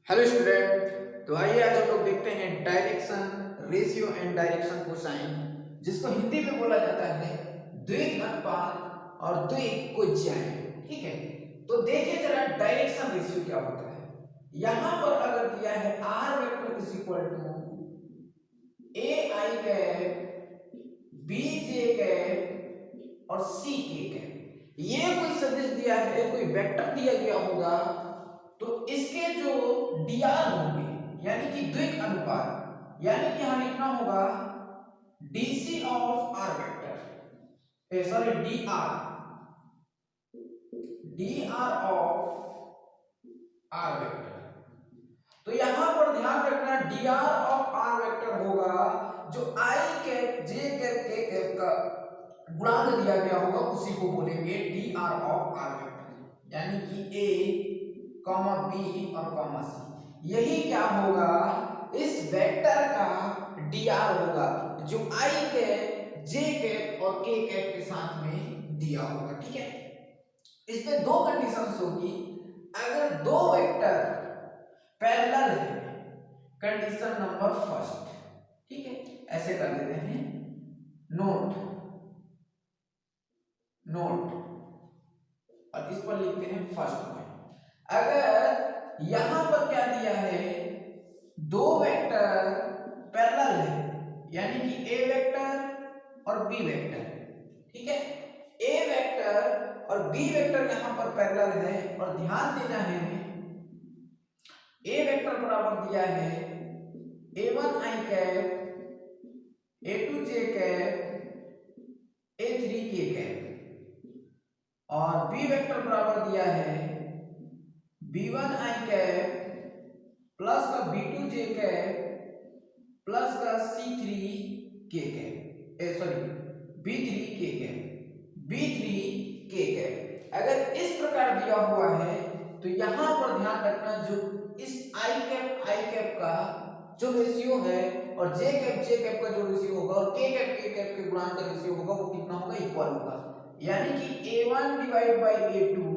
Hello student. तो आइए आज हम लोग देखते हैं direction ratio and direction cosine, जिसको हिंदी में बोला जाता है द्विघात अनुपात और द्विघात कोज्यायन। ठीक है, तो देखिए जरा डायरेक्शन रेशियो क्या होता है। यहां पर अगर दिया है R vector is equal to A I cap B J cap और सी के कैप, ये कोई सदिश दिया है, कोई वेक्टर दिया गया होगा, तो इसके जो dr होंगे यानी कि द्विघात अनुपात, यानी कि यहां लिखना होगा dc of r vector, sorry dr of r vector. तो यहां पर ध्यान रखना dr ऑफ r वेक्टर होगा जो i cap j cap k cap का गुणांक दिया गया होगा, उसी को बोलेंगे dr ऑफ r वेक्टर, यानी कि a कॉमा बी और कॉमा सी, यही क्या होगा इस वेक्टर का dr होगा जो i कैप j कैप और k कैप के साथ में दिया होगा। ठीक है, इसमें दो कंडीशंस होगी। अगर दो वेक्टर पैरेलल है, कंडीशन नंबर फर्स्ट, ठीक है, ऐसे कर देते हैं नोट नोट और इस पर लिखते हैं फर्स्ट पॉइंट। अगर यहां पर क्या दिया है, दो वेक्टर पैरेलल है, यानी कि ए वेक्टर और बी वेक्टर, ठीक है, ए वेक्टर और बी वेक्टर यहां पर पैरेलल है, और ध्यान देना है ए वेक्टर बराबर दिया है a1 i cap a2 j cap a3 k cap, और बी वेक्टर बराबर दिया है b1 i कैप प्लस का b2 j कैप प्लस का c3 k cap, sorry b3 k cap b3 k cap. अगर इस प्रकार दिया हुआ है तो यहां पर ध्यान रखना जो इस i कैप का जो रेशियो है और j कैप का जो रेशियो होगा और k कैप के गुणांक का रेशियो होगा, वो कितना होगा, इक्वल होगा। यानी कि a1 divide by a2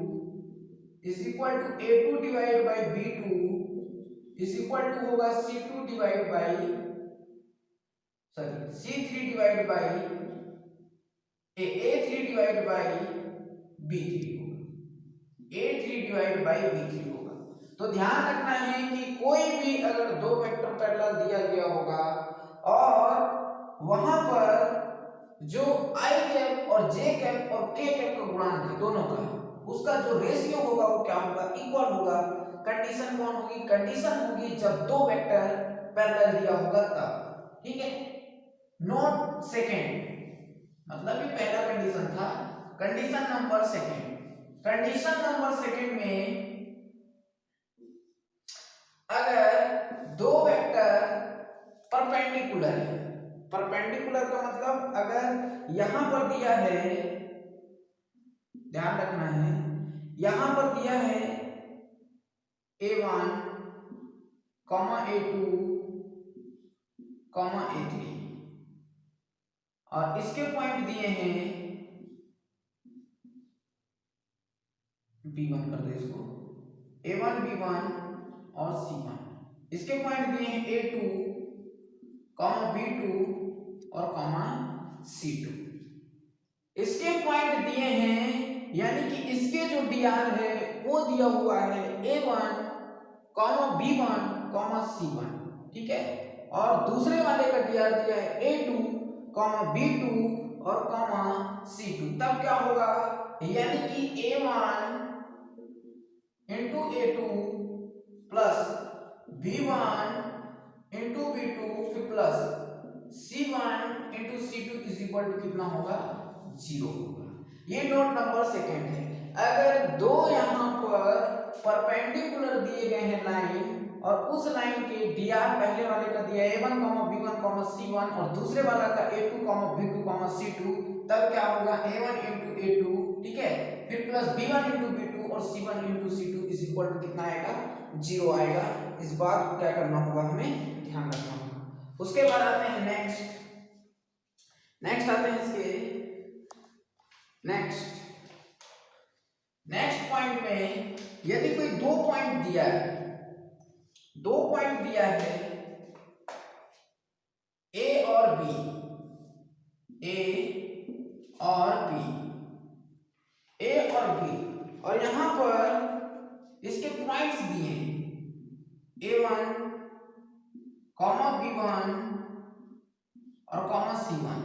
is equal to a2 divide by b2 is equal to होगा c2 divide by sorry c3 divide by a3 divide by b3 होगा, a3 डिवाइड बाय b3 होगा। तो ध्यान रखना है कि कोई भी अगर दो वेक्टर पैरेलल दिया गया होगा और वहां पर जो i कैप और j कैप और k कैप का गुणांक है दोनों का, उसका जो रेशियो होगा वो क्या होगा, इक्वल होगा। कंडीशन कौन होगी, कंडीशन होगी जब दो वेक्टर पैरेलल दिया होगा तब। ठीक है, नोट सेकेंड, मतलब ये पहला कंडीशन था। Condition number second, condition number second में अगर दो वेक्टर परपेंडिकुलर है, परपेंडिकुलर का मतलब अगर यहां पर दिया है, ध्यान रखना है, यहां पर दिया है a1 a2 a3 और इसके पॉइंट दिए हैं b1, कर दे इसको a1 b1 और c1, इसके पॉइंट दिए हैं a2 b2 और c2, इसके पॉइंट दिए हैं, यानी कि इसके जो dr है वो दिया हुआ है a1 b1 c1, ठीक है, और दूसरे वाले का dr दिया है a2 b2 और c2। तब क्या होगा, यानी कि a1 into a2 plus b1 into b2 फिर plus c1 into c2 is equal to कितना होगा, 0 होगा। ये नोट नंबर सेकेंड है। अगर दो यहां पर परपेंडिकुलर दिए गए हैं लाइन, और उस लाइन के dr पहले वाले का दिया a1 b1 c1 और दूसरे वाला का a2 b2 c2, तब क्या होगा a1 इंटू a2, ठीक है, फिर प्लस b1 इंटू b2 और c1 into c2 is equal to कितना आएगा, 0 आएगा। इस बात को क्या करना होगा, हमें ध्यान रखना होगा। उसके बाद आते हैं नेक्स्ट आते हैं इसके नेक्स्ट पॉइंट में, यदि कोई दो पॉइंट दिया है, दो पॉइंट दिया है ए और बी, ए और बी, ए और बी, और यहां पर इसके पॉइंट्स दिए हैं A1 कॉमा B1 और comma C1,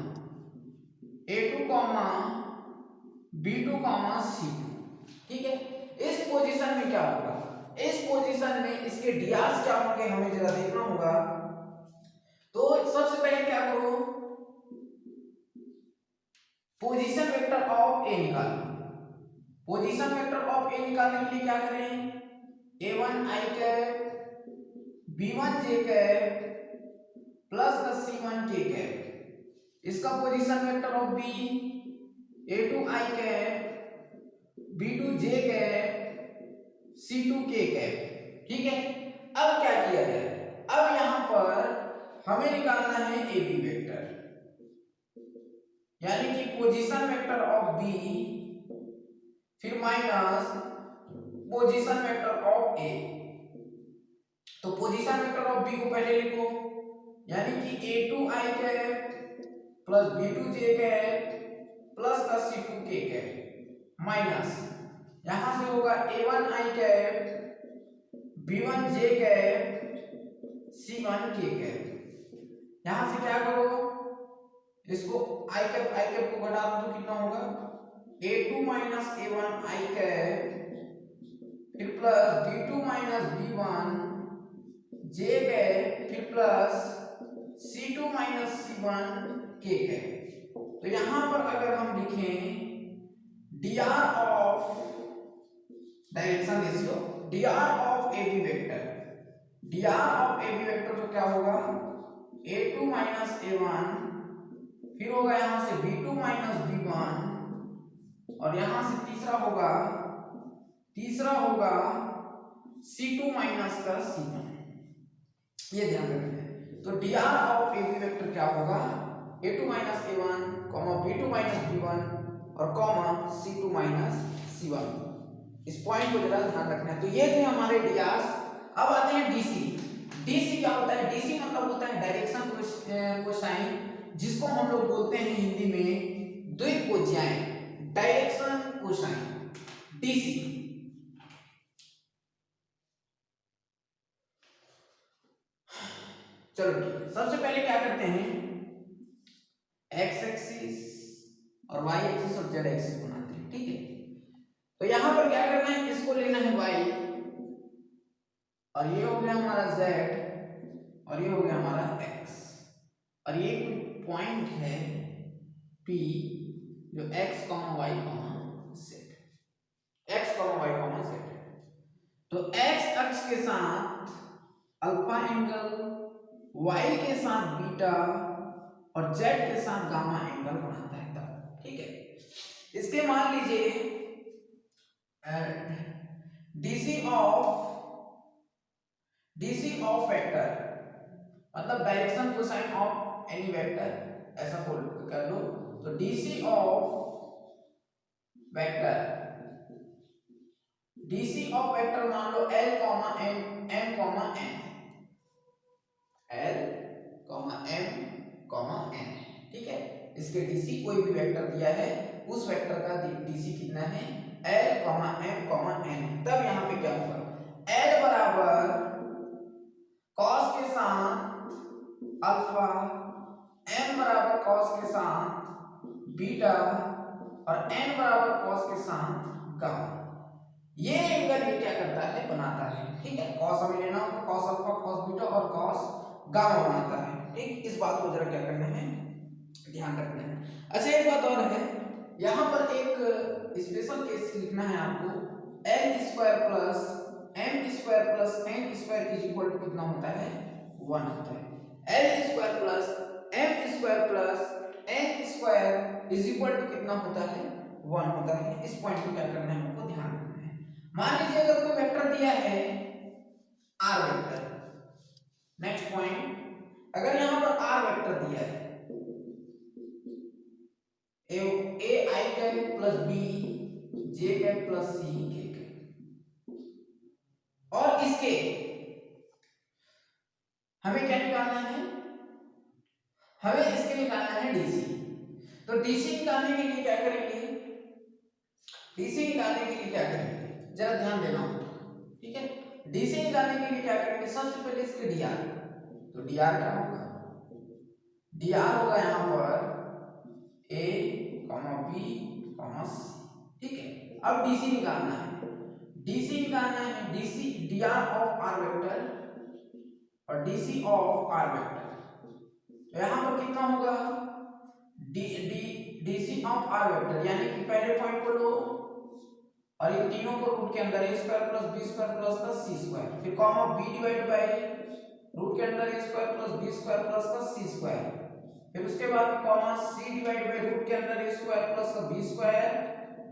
A2 comma B2 comma C2। ठीक है, इस पोजीशन में क्या होगा, इस पोजीशन में इसके डीआर क्या होंगे हमें जरा देखना होगा। तो सबसे पहले क्या करो, पोजीशन वेक्टर ऑफ ए निकालो। पोजीशन वेक्टर ऑफ ए निकालने के लिए क्या करें, A1 i cap B1 j cap plus का C1 k कैप, इसका position vector of B A2 i cap B2 j cap C2 k cap. ठीक है, अब क्या किया जाए, अब यहां पर हमें निकालना है AB वेक्टर, यानी कि पोजीशन वेक्टर ऑफ B फिर minus position vector of A। तो पोजीशन वेक्टर ऑफ B को पहले लिखो, यानी कि A2 i cap plus B2 j cap plus का C2 k कैप माइनस यहां से होगा A1 i cap B1 j cap C1 k cap. यहां से क्या करो, इसको i कैप को घटा दो तो कितना होगा A2 minus A1 i cap फिर plus B2 minus B1 j cap फिर plus C2 minus C1 k cap. तो यहां पर अगर हम लिखें dr of direction ratio, dr of AB vector, dr of AB vector तो क्या होगा A2 माइनस A1 फिर होगा यहां से B2 माइनस B1 और यहां से तीसरा होगा C2 माइनस का C1। ये ध्यान रखना है। तो dr ऑफ AB वेक्टर क्या होगा A2 minus A1 B2 minus B1 और C2 माइनस C1। इस पॉइंट को जरा ध्यान रखना है। तो ये थे हमारे डीआर। अब आते हैं डीसी। डीसी क्या होता है, डीसी मतलब होता है डायरेक्शन कोसाइन, जिसको हम लोग बोलते हैं हिंदी में द्विभुजाएं, डायरेक्शन कोसाइन, डीसी। चलो ठीक है, सबसे पहले क्या करते हैं, एक्स एक्सिस और वाई एक्सिस और जेड एक्सिस बनाते हैं। ठीक है, तो यहां पर क्या करना है, इसको लेना है वाई और ये हो गया हमारा जेड और ये हो गया हमारा एक्स, और ये कोई पॉइंट है P जो x, y, z, x, y, z है। तो x अक्ष के साथ अल्फा एंगल, y के साथ बीटा और z के साथ गामा एंगल बनाता है तब। ठीक है, इसके मान लीजिए DC ऑफ वेक्टर मतलब direction cosine of any vector, ऐसा बोल कर लो। तो DC ऑफ वेक्टर मान लो L M M N, L M N। ठीक है, इसके DC कोई भी वेक्टर दिया है, उस वेक्टर का DC कितना है L M N। तब यहां पे क्या होगा, L बराबर cos के साथ अल्फा, M बराबर cos के साथ बीटा और n बराबर cos के साथ गामा। ये एंगल ये क्या करता है, बनाता है। ठीक है, cos हमें लेना होगा, cos अल्फा, cos बीटा और cos गामा बनाता है। ठीक, इस बात को जरा क्या करना है, ध्यान रखना है। अच्छा, एक बात और है, यहां पर एक स्पेशल केस लिखना है आपको, l square plus m square plus n square is equal to कितना होता है, 1 होता है। l square plus m square plus n square is equal to कितना होता है, 1 होता है। इस पॉइंट को क्या करना है, हमको ध्यान रखना है। मान लीजिए अगर कोई वेक्टर दिया है r वेक्टर, नेक्स्ट पॉइंट, अगर यहां पर r वेक्टर दिया है a I cap plus b j cap plus c k cap, और इसके हमें क्या निकालना है, हमें इसके निकालना है डीसी। तो डीसी निकालने के लिए क्या करेंगे, डीसी निकालने के लिए क्या करेंगे जरा ध्यान देना होगा, ठीक है। डीसी निकालने के लिए क्या करेंगे, सबसे पहले इसके डीआर, तो डीआर क्या होगा, डीआर होगा यहाँ पर ए बी सी, ठीक है। अब डीसी निकालना है, डीसी निकालना है, DC DR of R vector और डीसी ऑफ आर वेक्टर, तो यहाँ पर कितना होगा, D D DC of R vector यानी कि पहले पॉइंट को लो और इन तीनों को रूट के अंदर a square plus b square plus का c स्क्वायर, फिर comma b divide by root के अंदर a square plus b square plus का c स्क्वायर, फिर उसके बाद comma c divide by root के अंदर a स्क्वायर प्लस का b स्क्वायर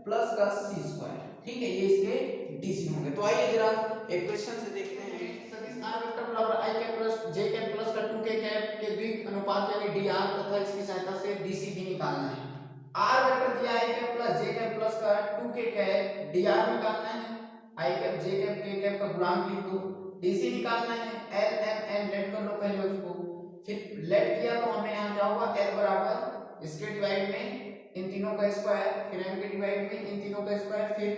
प्लस का c स्क्वायर, ठीक है। ये इसके डीसी होंगे। तो आइए जरा एक क्वेश्चन से देखते हैं, सदिश r वेक्टर बराबर i cap plus j cap plus का 2k कैप के द्विक अनुपात यानी dr तथा इसकी सहायता से डीसी भी निकालना है। r वेक्टर दिया i cap plus j cap plus का 2k कैप dr निकालना है, i cap j cap k cap का गुणांक लिख दो, dc निकालना है, l m n लेट कर लो पहले उसको, फिर लेट किया तो हमने यहाँ क्या होगा l बराबर इसके डिवाइड में इन तीनों का स्क्वायर, फिर m के डिवाइड में इन तीनों का स्क्वायर, फिर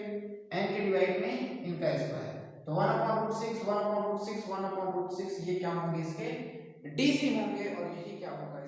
n के डिवाइड में इनका स्क्वायर, तो 1/√6 1/√6 1/√6 ये क्या होंगे इसके डीसी होंगे और यही क्या होगा।